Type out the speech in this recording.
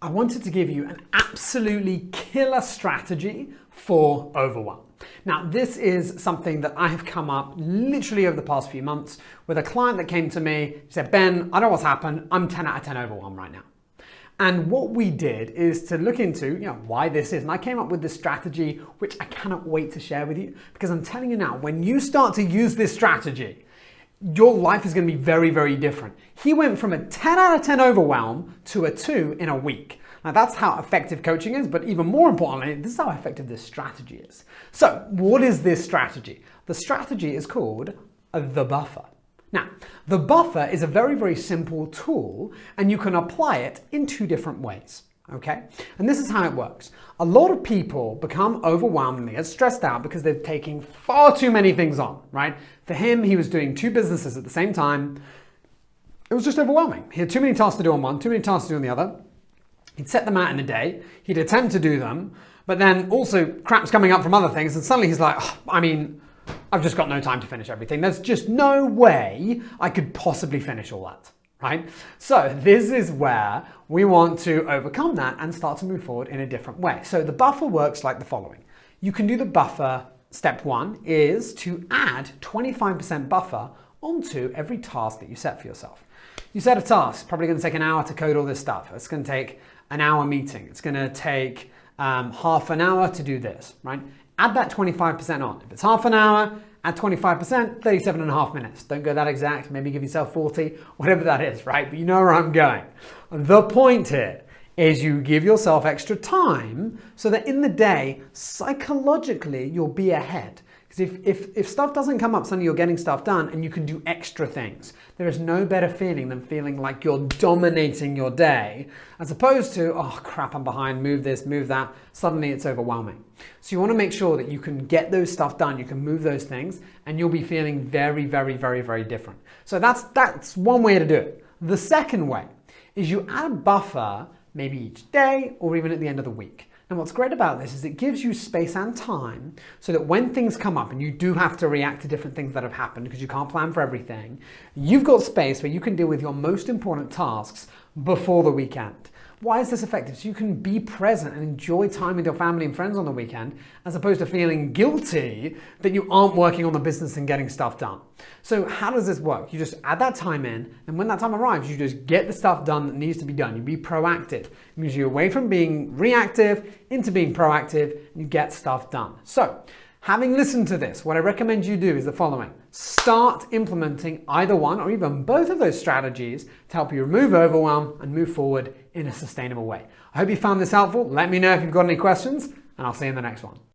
I wanted to give you an absolutely killer strategy for overwhelm. Now, this is something that I have come up literally over the past few months with a client that came to me, said, Ben, I don't know what's happened. I'm 10 out of 10 overwhelmed right now. And what we did is to look into, why this is. And I came up with this strategy, which I cannot wait to share with you, because I'm telling you now, when you start to use this strategy, your life is going to be very, very different. He went from a 10 out of 10 overwhelm to a 2 in a week. Now that's how effective coaching is, but even more importantly, this is how effective this strategy is. So what is this strategy? The strategy is called the buffer. Now, the buffer is a very, very simple tool, and you can apply it in two different ways. Okay? And this is how it works. A lot of people become overwhelmed and they get stressed out because they're taking far too many things on, right? For him, he was doing 2 businesses at the same time. It was just overwhelming. He had too many tasks to do on one, too many tasks to do on the other. He'd set them out in a day. He'd attempt to do them, but then also crap's coming up from other things. And suddenly he's like, I've just got no time to finish everything. There's just no way I could possibly finish all that. Right? So this is where we want to overcome that and start to move forward in a different way. So the buffer works like the following. You can do the buffer. Step 1 is to add 25% buffer onto every task that you set for yourself. You set a task, probably going to take an hour to code all this stuff. It's going to take an hour meeting. It's going to take half an hour to do this, right? Add that 25% on. If it's half an hour, add 25%, 37 and a half minutes. Don't go that exact, maybe give yourself 40, whatever that is, right? But you know where I'm going. The point here is you give yourself extra time so that in the day, psychologically, you'll be ahead. Because if stuff doesn't come up, suddenly you're getting stuff done and you can do extra things. There is no better feeling than feeling like you're dominating your day as opposed to, oh crap, I'm behind, move this, move that. Suddenly it's overwhelming. So you want to make sure that you can get those stuff done, you can move those things, and you'll be feeling very, very, very, very different. So that's one way to do it. The second way is you add a buffer maybe each day or even at the end of the week. And what's great about this is it gives you space and time so that when things come up and you do have to react to different things that have happened because you can't plan for everything, you've got space where you can deal with your most important tasks before the weekend. Why is this effective? So you can be present and enjoy time with your family and friends on the weekend as opposed to feeling guilty that you aren't working on the business and getting stuff done. So how does this work? You just add that time in, and when that time arrives, you just get the stuff done that needs to be done. You be proactive. It moves you away from being reactive into being proactive, and you get stuff done. So having listened to this, what I recommend you do is the following. Start implementing either one or even both of those strategies to help you remove overwhelm and move forward in a sustainable way. I hope you found this helpful. Let me know if you've got any questions, and I'll see you in the next one.